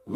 In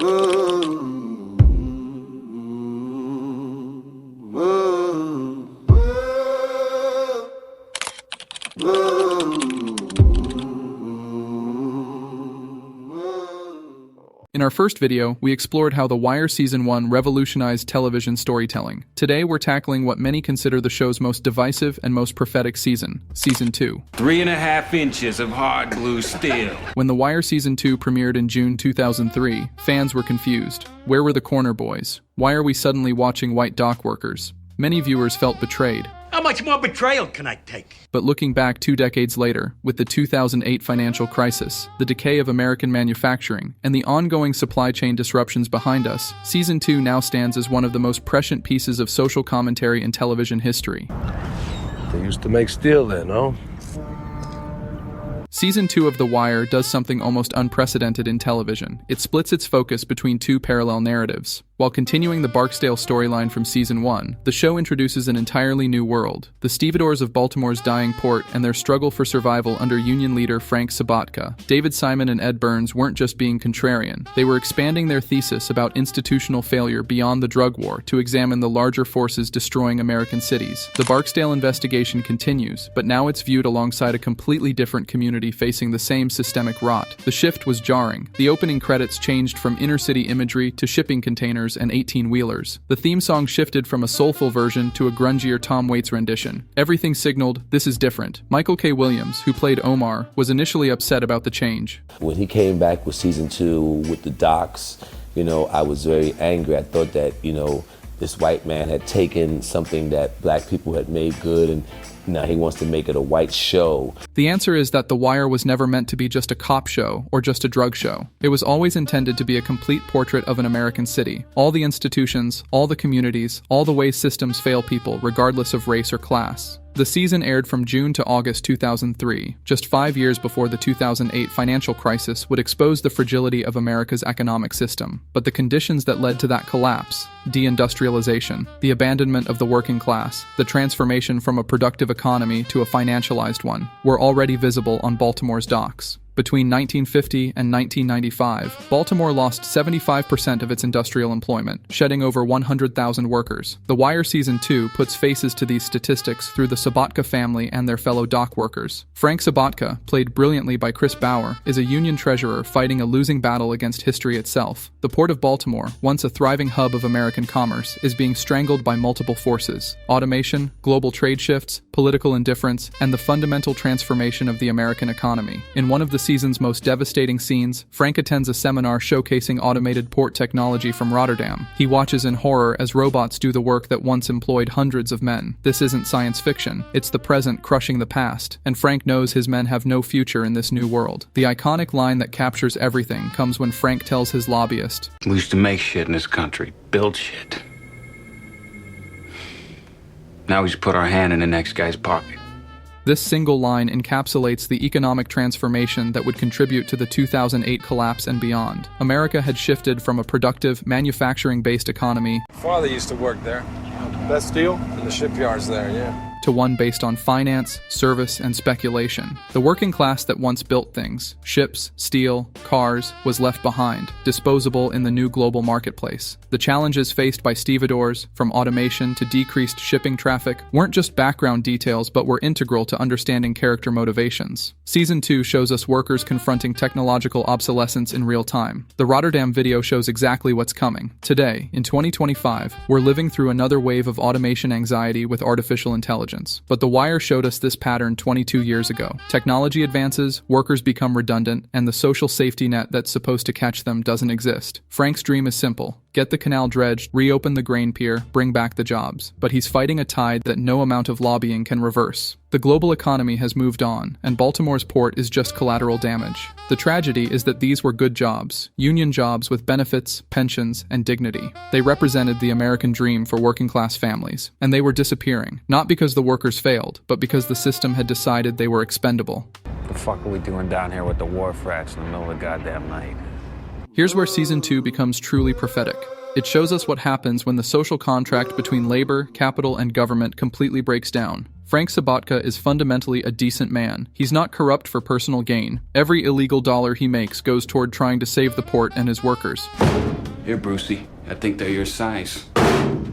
our first video, we explored how The Wire Season 1 revolutionized television storytelling. Today, we're tackling what many consider the show's most divisive and most prophetic season, Season 2. 3.5 inches of hard blue steel. When The Wire Season 2 premiered in June 2003, fans were confused. Where were the corner boys? Why are we suddenly watching white dock workers? Many viewers felt betrayed. How much more betrayal can I take? But looking back 2 decades later, with the 2008 financial crisis, the decay of American manufacturing, and the ongoing supply chain disruptions behind us, Season 2 now stands as one of the most prescient pieces of social commentary in television history. They used to make steel then, no? Season 2 of The Wire does something almost unprecedented in television. It splits its focus between 2 parallel narratives. While continuing the Barksdale storyline from Season 1, the show introduces an entirely new world, the stevedores of Baltimore's dying port and their struggle for survival under union leader Frank Sobotka. David Simon and Ed Burns weren't just being contrarian, they were expanding their thesis about institutional failure beyond the drug war to examine the larger forces destroying American cities. The Barksdale investigation continues, but now it's viewed alongside a completely different community facing the same systemic rot. The shift was jarring. The opening credits changed from inner-city imagery to shipping containers and 18-wheelers. The theme song shifted from a soulful version to a grungier Tom Waits rendition. Everything signaled, this is different. Michael K. Williams, who played Omar, was initially upset about the change. When he came back with Season 2 with the docks, I was very angry. I thought that, this white man had taken something that black people had made good, and now he wants to make it a white show. The answer is that The Wire was never meant to be just a cop show or just a drug show. It was always intended to be a complete portrait of an American city. All the institutions, all the communities, all the ways systems fail people, regardless of race or class. The season aired from June to August 2003, just 5 years before the 2008 financial crisis would expose the fragility of America's economic system. But the conditions that led to that collapse, deindustrialization, the abandonment of the working class, the transformation from a productive economy to a financialized one, were already visible on Baltimore's docks. Between 1950 and 1995, Baltimore lost 75% of its industrial employment, shedding over 100,000 workers. The Wire Season 2 puts faces to these statistics through the Sobotka family and their fellow dock workers. Frank Sobotka, played brilliantly by Chris Bauer, is a union treasurer fighting a losing battle against history itself. The Port of Baltimore, once a thriving hub of American commerce, is being strangled by multiple forces: automation, global trade shifts, political indifference, and the fundamental transformation of the American economy. In one of the season's most devastating scenes, Frank attends a seminar showcasing automated port technology from Rotterdam. He watches in horror as robots do the work that once employed hundreds of men. This isn't science fiction, it's the present crushing the past, and Frank knows his men have no future in this new world. The iconic line that captures everything comes when Frank tells his lobbyist, We used to make shit in this country, build shit. Now we just put our hand in the next guy's pocket. This single line encapsulates the economic transformation that would contribute to the 2008 collapse and beyond. America had shifted from a productive, manufacturing-based economy Father used to work there. Best deal in the shipyards there, yeah. to one based on finance, service, and speculation. The working class that once built things, ships, steel, cars, was left behind, disposable in the new global marketplace. The challenges faced by stevedores, from automation to decreased shipping traffic, weren't just background details but were integral to understanding character motivations. Season 2 shows us workers confronting technological obsolescence in real time. The Rotterdam video shows exactly what's coming. Today, in 2025, we're living through another wave of automation anxiety with artificial intelligence. But The Wire showed us this pattern 22 years ago. Technology advances, workers become redundant, and the social safety net that's supposed to catch them doesn't exist. Frank's dream is simple: get the canal dredged, reopen the grain pier, bring back the jobs. But he's fighting a tide that no amount of lobbying can reverse. The global economy has moved on, and Baltimore's port is just collateral damage. The tragedy is that these were good jobs, union jobs with benefits, pensions, and dignity. They represented the American dream for working-class families, and they were disappearing, not because the workers failed, but because the system had decided they were expendable. What the fuck are we doing down here with the war frats in the middle of the goddamn night? Here's where Season 2 becomes truly prophetic. It shows us what happens when the social contract between labor, capital, and government completely breaks down. Frank Sobotka is fundamentally a decent man. He's not corrupt for personal gain. Every illegal dollar he makes goes toward trying to save the port and his workers. Here, Brucey. I think they're your size.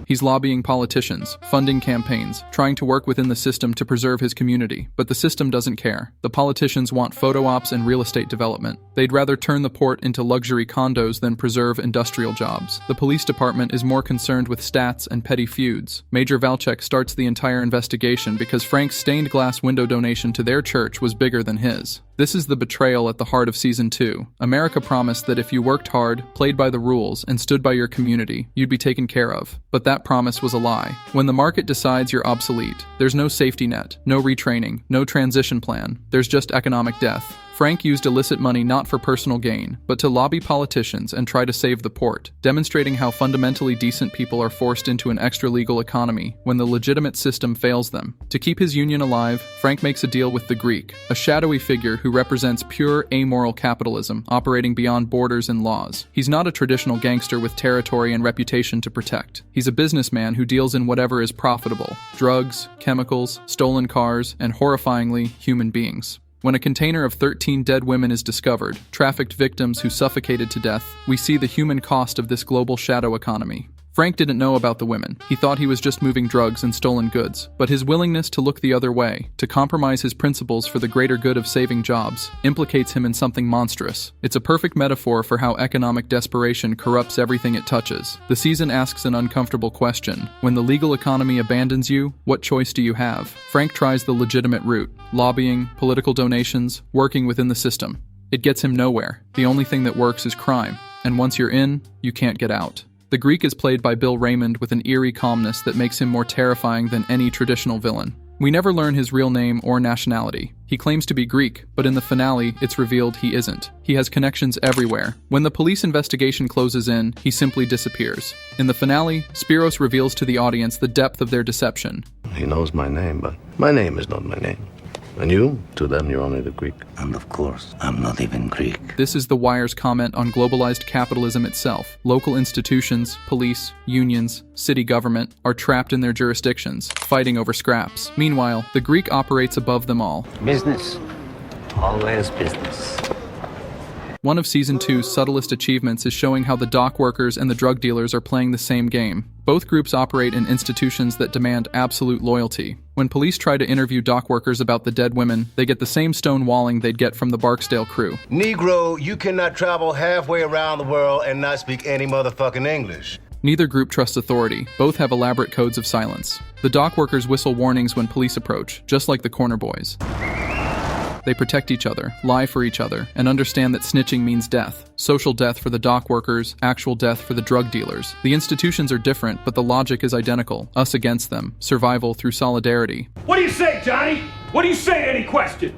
He's lobbying politicians, funding campaigns, trying to work within the system to preserve his community, but the system doesn't care. The politicians want photo ops and real estate development. They'd rather turn the port into luxury condos than preserve industrial jobs. The police department is more concerned with stats and petty feuds. Major Valchek starts the entire investigation because Frank's stained glass window donation to their church was bigger than his. This is the betrayal at the heart of Season 2. America promised that if you worked hard, played by the rules, and stood by your community, you'd be taken care of. But that promise was a lie. When the market decides you're obsolete, there's no safety net, no retraining, no transition plan. There's just economic death. Frank used illicit money not for personal gain, but to lobby politicians and try to save the port, demonstrating how fundamentally decent people are forced into an extra-legal economy when the legitimate system fails them. To keep his union alive, Frank makes a deal with the Greek, a shadowy figure who represents pure amoral capitalism operating beyond borders and laws. He's not a traditional gangster with territory and reputation to protect. He's a businessman who deals in whatever is profitable: drugs, chemicals, stolen cars, and horrifyingly, human beings. When a container of 13 dead women is discovered, trafficked victims who suffocated to death, we see the human cost of this global shadow economy. Frank didn't know about the women. He thought he was just moving drugs and stolen goods. But his willingness to look the other way, to compromise his principles for the greater good of saving jobs, implicates him in something monstrous. It's a perfect metaphor for how economic desperation corrupts everything it touches. The season asks an uncomfortable question. When the legal economy abandons you, what choice do you have? Frank tries the legitimate route: lobbying, political donations, working within the system. It gets him nowhere. The only thing that works is crime. And once you're in, you can't get out. The Greek is played by Bill Raymond with an eerie calmness that makes him more terrifying than any traditional villain. We never learn his real name or nationality. He claims to be Greek, but in the finale, it's revealed he isn't. He has connections everywhere. When the police investigation closes in, he simply disappears. In the finale, Spiros reveals to the audience the depth of their deception. He knows my name, but my name is not my name. And you, to them, you're only the Greek. And of course, I'm not even Greek. This is The Wire's comment on globalized capitalism itself. Local institutions, police, unions, city government are trapped in their jurisdictions, fighting over scraps. Meanwhile, the Greek operates above them all. Business. Always business. One of Season 2's subtlest achievements is showing how the dock workers and the drug dealers are playing the same game. Both groups operate in institutions that demand absolute loyalty. When police try to interview dock workers about the dead women, they get the same stonewalling they'd get from the Barksdale crew. Negro, you cannot travel halfway around the world and not speak any motherfucking English. Neither group trusts authority. Both have elaborate codes of silence. The dock workers whistle warnings when police approach, just like the corner boys. They protect each other, lie for each other, and understand that snitching means death. Social death for the dock workers, actual death for the drug dealers. The institutions are different, but the logic is identical. Us against them. Survival through solidarity. What do you say, Johnny? What do you say to any question?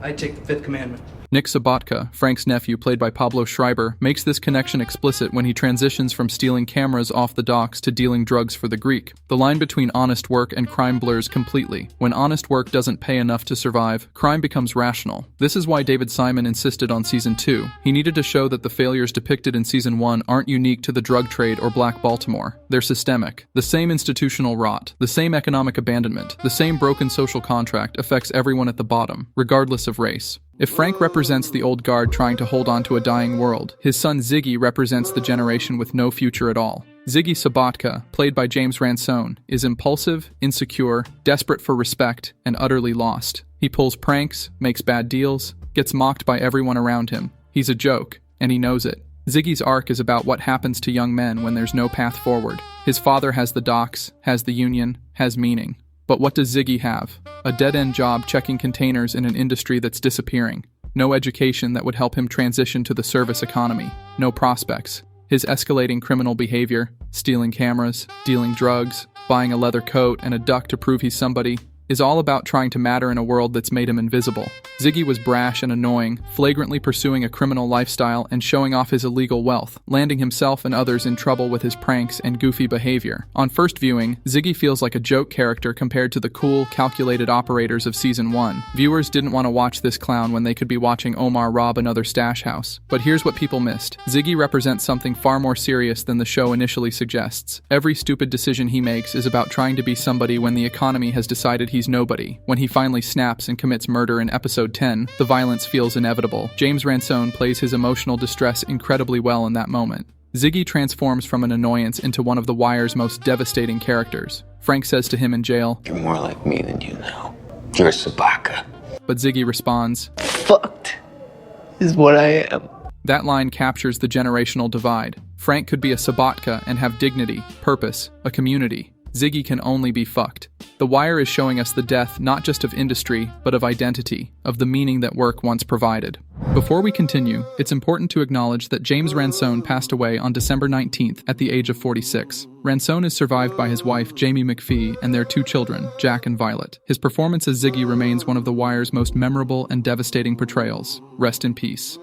I take the fifth commandment. Nick Sobotka, Frank's nephew played by Pablo Schreiber, makes this connection explicit when he transitions from stealing cameras off the docks to dealing drugs for the Greek. The line between honest work and crime blurs completely. When honest work doesn't pay enough to survive, crime becomes rational. This is why David Simon insisted on Season 2. He needed to show that the failures depicted in Season 1 aren't unique to the drug trade or Black Baltimore. They're systemic. The same institutional rot, the same economic abandonment, the same broken social contract affects everyone at the bottom, regardless of race. If Frank represents the old guard trying to hold on to a dying world, his son Ziggy represents the generation with no future at all. Ziggy Sobotka, played by James Ransone, is impulsive, insecure, desperate for respect, and utterly lost. He pulls pranks, makes bad deals, gets mocked by everyone around him. He's a joke, and he knows it. Ziggy's arc is about what happens to young men when there's no path forward. His father has the docks, has the union, has meaning. But what does Ziggy have? A dead-end job checking containers in an industry that's disappearing. No education that would help him transition to the service economy. No prospects. His escalating criminal behavior, stealing cameras, dealing drugs, buying a leather coat and a duck to prove he's somebody, is all about trying to matter in a world that's made him invisible. Ziggy was brash and annoying, flagrantly pursuing a criminal lifestyle and showing off his illegal wealth, landing himself and others in trouble with his pranks and goofy behavior. On first viewing, Ziggy feels like a joke character compared to the cool, calculated operators of Season 1. Viewers didn't want to watch this clown when they could be watching Omar rob another stash house. But here's what people missed. Ziggy represents something far more serious than the show initially suggests. Every stupid decision he makes is about trying to be somebody when the economy has decided he he's nobody. When he finally snaps and commits murder in episode 10, the violence feels inevitable. James Ransone plays his emotional distress incredibly well in that moment. Ziggy transforms from an annoyance into one of The Wire's most devastating characters. Frank says to him in jail, You're more like me than you know. You're a Sobotka. But Ziggy responds, Fucked is what I am. That line captures the generational divide. Frank could be a Sobotka and have dignity, purpose, a community. Ziggy can only be fucked. The Wire is showing us the death not just of industry, but of identity, of the meaning that work once provided. Before we continue, it's important to acknowledge that James Ransone passed away on December 19th at the age of 46. Ransone is survived by his wife, Jamie McPhee, and their 2 children, Jack and Violet. His performance as Ziggy remains one of The Wire's most memorable and devastating portrayals. Rest in peace.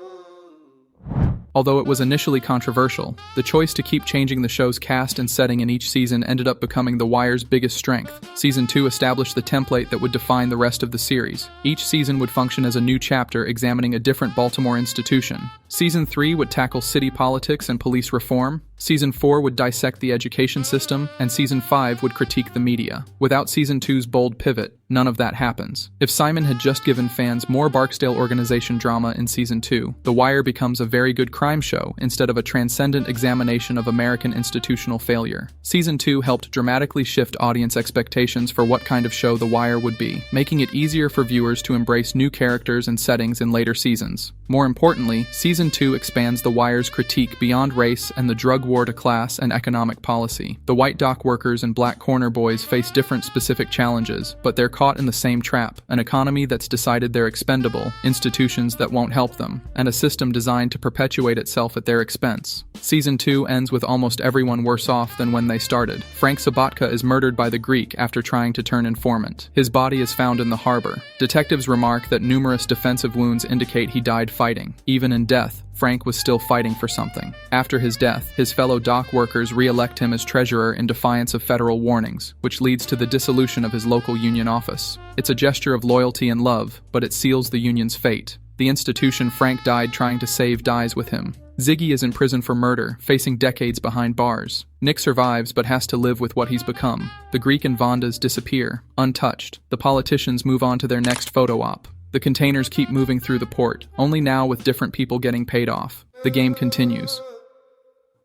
Although it was initially controversial, the choice to keep changing the show's cast and setting in each season ended up becoming The Wire's biggest strength. Season 2 established the template that would define the rest of the series. Each season would function as a new chapter examining a different Baltimore institution. Season 3 would tackle city politics and police reform. Season 4 would dissect the education system, and Season 5 would critique the media. Without Season 2's bold pivot, none of that happens. If Simon had just given fans more Barksdale organization drama in Season 2, The Wire becomes a very good crime show instead of a transcendent examination of American institutional failure. Season 2 helped dramatically shift audience expectations for what kind of show The Wire would be, making it easier for viewers to embrace new characters and settings in later seasons. More importantly, Season 2 expands The Wire's critique beyond race and the drug war to class and economic policy. The white dock workers and black corner boys face different specific challenges, but they're caught in the same trap: an economy that's decided they're expendable, institutions that won't help them, and a system designed to perpetuate itself at their expense. Season 2 ends with almost everyone worse off than when they started. Frank Sobotka is murdered by the Greek after trying to turn informant. His body is found in the harbor. Detectives remark that numerous defensive wounds indicate he died fighting. Even in death, Frank was still fighting for something. After his death, his fellow dock workers re-elect him as treasurer in defiance of federal warnings, which leads to the dissolution of his local union office. It's a gesture of loyalty and love, but it seals the union's fate. The institution Frank died trying to save dies with him. Ziggy is in prison for murder, facing decades behind bars. Nick survives but has to live with what he's become. The Greek and Vondas disappear, untouched. The politicians move on to their next photo op. The containers keep moving through the port, only now with different people getting paid off. The game continues.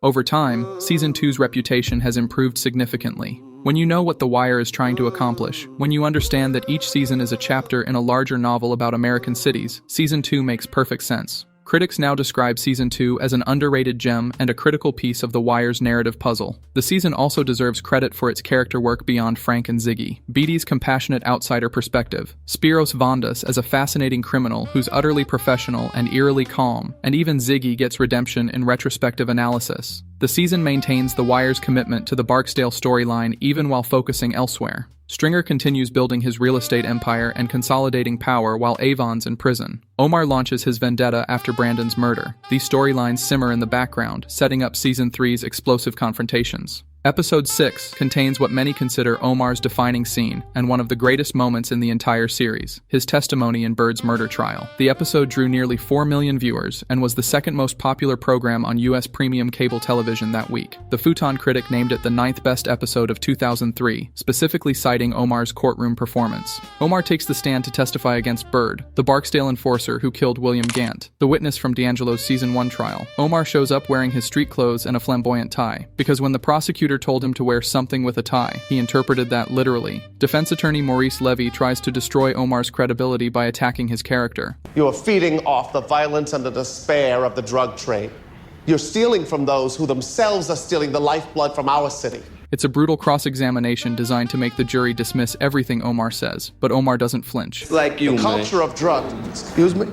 Over time, Season 2's reputation has improved significantly. When you know what The Wire is trying to accomplish, when you understand that each season is a chapter in a larger novel about American cities, Season 2 makes perfect sense. Critics now describe Season 2 as an underrated gem and a critical piece of The Wire's narrative puzzle. The season also deserves credit for its character work beyond Frank and Ziggy. Beatty's compassionate outsider perspective, Spiros Vondas as a fascinating criminal who's utterly professional and eerily calm, and even Ziggy gets redemption in retrospective analysis. The season maintains The Wire's commitment to the Barksdale storyline even while focusing elsewhere. Stringer continues building his real estate empire and consolidating power while Avon's in prison. Omar launches his vendetta after Brandon's murder. These storylines simmer in the background, setting up Season 3's explosive confrontations. Episode 6 contains what many consider Omar's defining scene and one of the greatest moments in the entire series, his testimony in Bird's murder trial. The episode drew nearly 4 million viewers and was the second most popular program on U.S. premium cable television that week. The Futon critic named it the 9th best episode of 2003, specifically citing Omar's courtroom performance. Omar takes the stand to testify against Bird, the Barksdale enforcer who killed William Gant, the witness from D'Angelo's Season 1 trial. Omar shows up wearing his street clothes and a flamboyant tie, because when the prosecutor told him to wear something with a tie, he interpreted that literally. Defense attorney Maurice Levy tries to destroy Omar's credibility by attacking his character. You're feeding off the violence and the despair of the drug trade. You're stealing from those who themselves are stealing the lifeblood from our city. It's a brutal cross-examination designed to make the jury dismiss everything Omar says, but Omar doesn't flinch. Like you, the culture of drugs. Excuse me?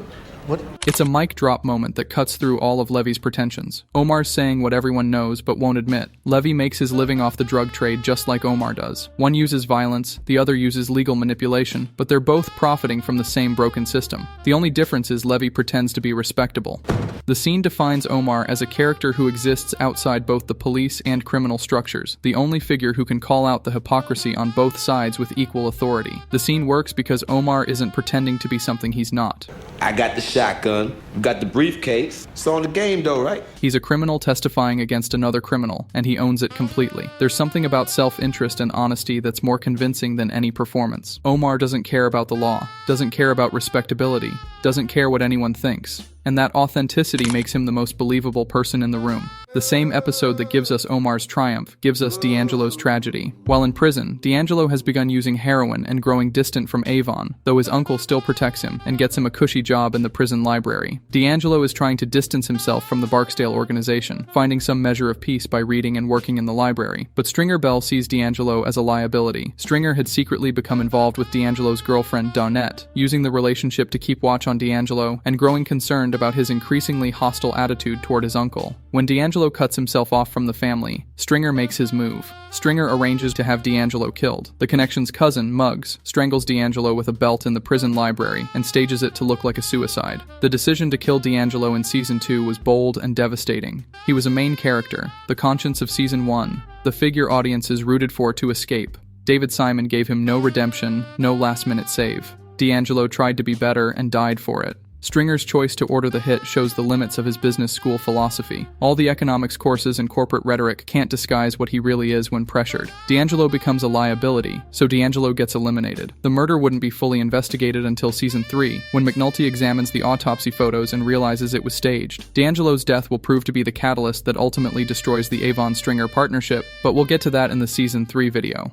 What? It's a mic drop moment that cuts through all of Levy's pretensions. Omar's saying what everyone knows but won't admit. Levy makes his living off the drug trade just like Omar does. One uses violence, the other uses legal manipulation, but they're both profiting from the same broken system. The only difference is Levy pretends to be respectable. The scene defines Omar as a character who exists outside both the police and criminal structures, the only figure who can call out the hypocrisy on both sides with equal authority. The scene works because Omar isn't pretending to be something he's not. I got the shotgun, you got the briefcase. It's on the game though, right? He's a criminal testifying against another criminal, and he owns it completely. There's something about self-interest and honesty that's more convincing than any performance. Omar doesn't care about the law, doesn't care about respectability, doesn't care what anyone thinks. And that authenticity makes him the most believable person in the room. The same episode that gives us Omar's triumph gives us D'Angelo's tragedy. While in prison, D'Angelo has begun using heroin and growing distant from Avon, though his uncle still protects him and gets him a cushy job in the prison library. D'Angelo is trying to distance himself from the Barksdale organization, finding some measure of peace by reading and working in the library. But Stringer Bell sees D'Angelo as a liability. Stringer had secretly become involved with D'Angelo's girlfriend, Dawnette, using the relationship to keep watch on D'Angelo and growing concerned about his increasingly hostile attitude toward his uncle. When D'Angelo cuts himself off from the family, Stringer makes his move. Stringer arranges to have D'Angelo killed. The connection's cousin, Muggs, strangles D'Angelo with a belt in the prison library and stages it to look like a suicide. The decision to kill D'Angelo in Season 2 was bold and devastating. He was a main character, the conscience of Season 1, the figure audiences rooted for to escape. David Simon gave him no redemption, no last-minute save. D'Angelo tried to be better and died for it. Stringer's choice to order the hit shows the limits of his business school philosophy. All the economics courses and corporate rhetoric can't disguise what he really is when pressured. D'Angelo becomes a liability, so D'Angelo gets eliminated. The murder wouldn't be fully investigated until Season 3, when McNulty examines the autopsy photos and realizes it was staged. D'Angelo's death will prove to be the catalyst that ultimately destroys the Avon-Stringer partnership, but we'll get to that in the Season 3 video.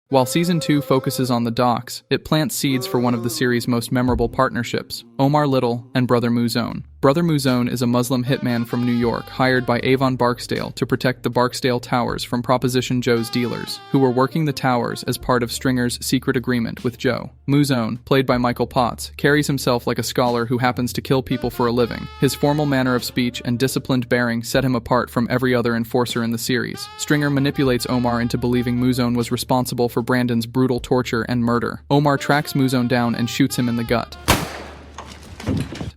While Season 2 focuses on the docks, it plants seeds for one of the series' most memorable partnerships, Omar Little and Brother Mouzone. Brother Mouzone is a Muslim hitman from New York hired by Avon Barksdale to protect the Barksdale Towers from Proposition Joe's dealers, who were working the towers as part of Stringer's secret agreement with Joe. Mouzone, played by Michael Potts, carries himself like a scholar who happens to kill people for a living. His formal manner of speech and disciplined bearing set him apart from every other enforcer in the series. Stringer manipulates Omar into believing Mouzone was responsible for Brandon's brutal torture and murder. Omar tracks Mouzone down and shoots him in the gut.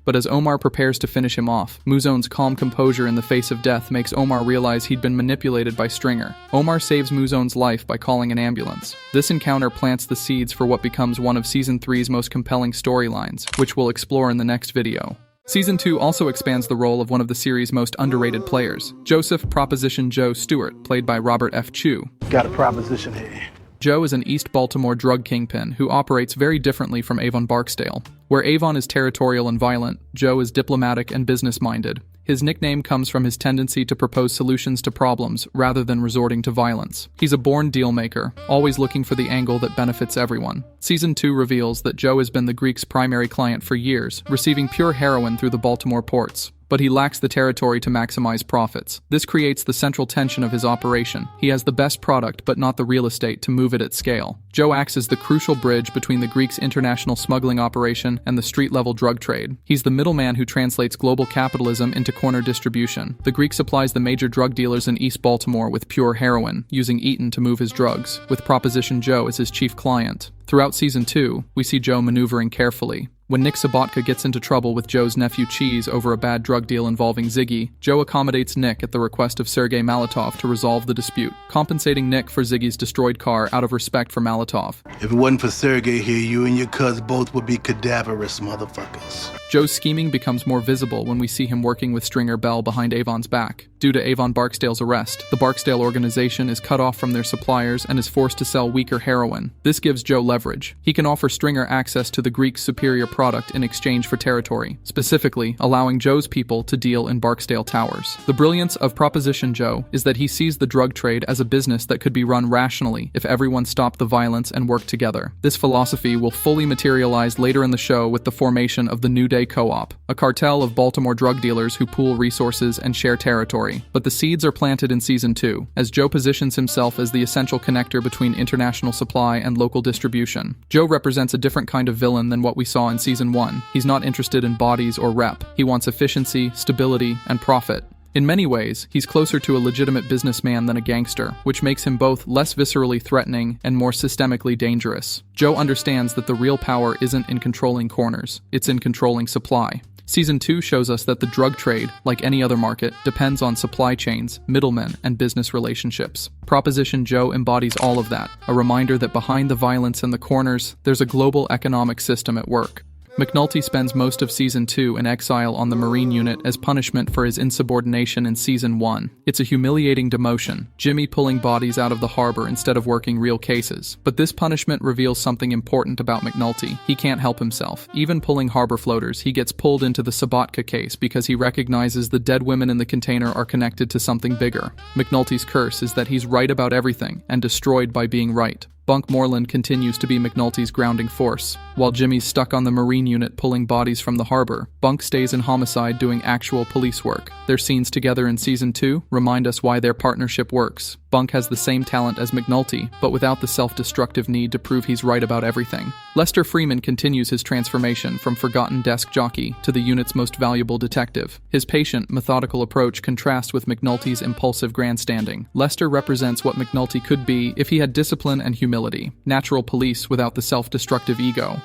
But as Omar prepares to finish him off, Mouzone's calm composure in the face of death makes Omar realize he'd been manipulated by Stringer. Omar saves Mouzone's life by calling an ambulance. This encounter plants the seeds for what becomes one of Season 3's most compelling storylines, which we'll explore in the next video. Season 2 also expands the role of one of the series' most underrated players, Joseph Proposition Joe Stewart, played by Robert F. Chu. Got a proposition here. Joe is an East Baltimore drug kingpin who operates very differently from Avon Barksdale. Where Avon is territorial and violent, Joe is diplomatic and business-minded. His nickname comes from his tendency to propose solutions to problems rather than resorting to violence. He's a born deal-maker, always looking for the angle that benefits everyone. Season 2 reveals that Joe has been the Greeks' primary client for years, receiving pure heroin through the Baltimore ports. But he lacks the territory to maximize profits. This creates the central tension of his operation. He has the best product, but not the real estate to move it at scale. Joe acts as the crucial bridge between the Greeks' international smuggling operation and the street-level drug trade. He's the middleman who translates global capitalism into corner distribution. The Greek supplies the major drug dealers in East Baltimore with pure heroin, using Eaton to move his drugs, with Proposition Joe as his chief client. Throughout Season 2, we see Joe maneuvering carefully. When Nick Sobotka gets into trouble with Joe's nephew Cheese over a bad drug deal involving Ziggy, Joe accommodates Nick at the request of Sergei Malatov to resolve the dispute, compensating Nick for Ziggy's destroyed car out of respect for Malatov. If it wasn't for Sergei here, you and your cuz both would be cadaverous motherfuckers. Joe's scheming becomes more visible when we see him working with Stringer Bell behind Avon's back. Due to Avon Barksdale's arrest, the Barksdale organization is cut off from their suppliers and is forced to sell weaker heroin. This gives Joe leverage. He can offer Stringer access to the Greeks' superior product in exchange for territory, specifically allowing Joe's people to deal in Barksdale Towers. The brilliance of Proposition Joe is that he sees the drug trade as a business that could be run rationally if everyone stopped the violence and worked together. This philosophy will fully materialize later in the show with the formation of the New Day Co-op, a cartel of Baltimore drug dealers who pool resources and share territory. But the seeds are planted in Season 2, as Joe positions himself as the essential connector between international supply and local distribution. Joe represents a different kind of villain than what we saw in Season 1. He's not interested in bodies or rep. He wants efficiency, stability, and profit. In many ways, he's closer to a legitimate businessman than a gangster, which makes him both less viscerally threatening and more systemically dangerous. Joe understands that the real power isn't in controlling corners, it's in controlling supply. Season 2 shows us that the drug trade, like any other market, depends on supply chains, middlemen, and business relationships. Proposition Joe embodies all of that, a reminder that behind the violence and the corners, there's a global economic system at work. McNulty spends most of Season 2 in exile on the Marine unit as punishment for his insubordination in Season 1. It's a humiliating demotion, Jimmy pulling bodies out of the harbor instead of working real cases. But this punishment reveals something important about McNulty. He can't help himself. Even pulling harbor floaters, he gets pulled into the Sobotka case because he recognizes the dead women in the container are connected to something bigger. McNulty's curse is that he's right about everything and destroyed by being right. Bunk Moreland continues to be McNulty's grounding force. While Jimmy's stuck on the Marine unit pulling bodies from the harbor, Bunk stays in Homicide doing actual police work. Their scenes together in Season 2 remind us why their partnership works. Bunk has the same talent as McNulty, but without the self-destructive need to prove he's right about everything. Lester Freeman continues his transformation from forgotten desk jockey to the unit's most valuable detective. His patient, methodical approach contrasts with McNulty's impulsive grandstanding. Lester represents what McNulty could be if he had discipline and humility. Natural police without the self-destructive ego.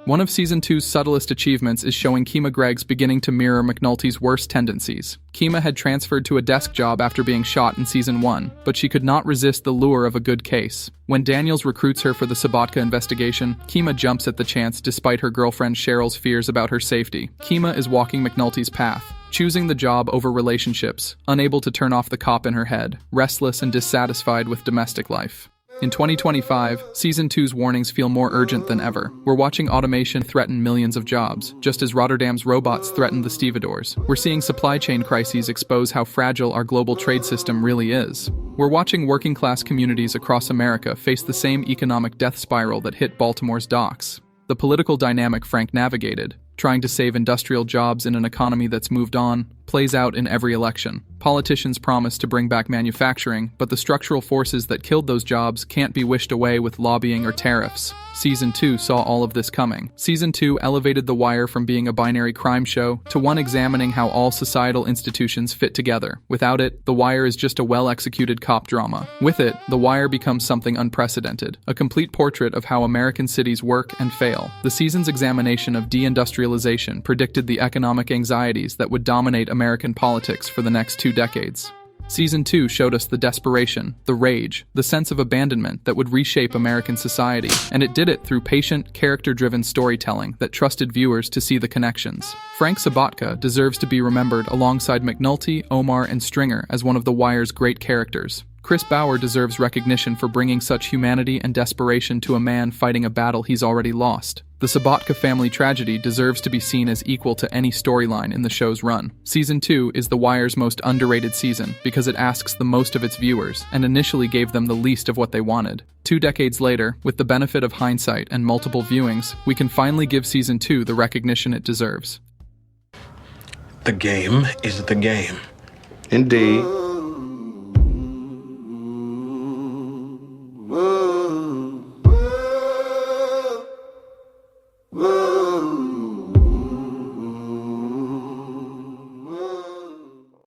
One of Season 2's subtlest achievements is showing Kima Greggs beginning to mirror McNulty's worst tendencies. Kima had transferred to a desk job after being shot in Season 1, but she could not resist the lure of a good case. When Daniels recruits her for the Sobotka investigation, Kima jumps at the chance despite her girlfriend Cheryl's fears about her safety. Kima is walking McNulty's path, choosing the job over relationships, unable to turn off the cop in her head, restless and dissatisfied with domestic life. In 2025, Season 2's warnings feel more urgent than ever. We're watching automation threaten millions of jobs, just as Rotterdam's robots threatened the stevedores. We're seeing supply chain crises expose how fragile our global trade system really is. We're watching working-class communities across America face the same economic death spiral that hit Baltimore's docks. The political dynamic Frank navigated, trying to save industrial jobs in an economy that's moved on, plays out in every election. Politicians promise to bring back manufacturing, but the structural forces that killed those jobs can't be wished away with lobbying or tariffs. Season 2 saw all of this coming. Season 2 elevated The Wire from being a binary crime show to one examining how all societal institutions fit together. Without it, The Wire is just a well-executed cop drama. With it, The Wire becomes something unprecedented, a complete portrait of how American cities work and fail. The season's examination of deindustrialization predicted the economic anxieties that would dominate American politics for the next 2 decades. Season 2 showed us the desperation, the rage, the sense of abandonment that would reshape American society, and it did it through patient, character-driven storytelling that trusted viewers to see the connections. Frank Sobotka deserves to be remembered alongside McNulty, Omar, and Stringer as one of The Wire's great characters. Chris Bauer deserves recognition for bringing such humanity and desperation to a man fighting a battle he's already lost. The Sobotka family tragedy deserves to be seen as equal to any storyline in the show's run. Season 2 is The Wire's most underrated season because it asks the most of its viewers and initially gave them the least of what they wanted. 2 decades later, with the benefit of hindsight and multiple viewings, we can finally give Season 2 the recognition it deserves. The game is the game. Indeed.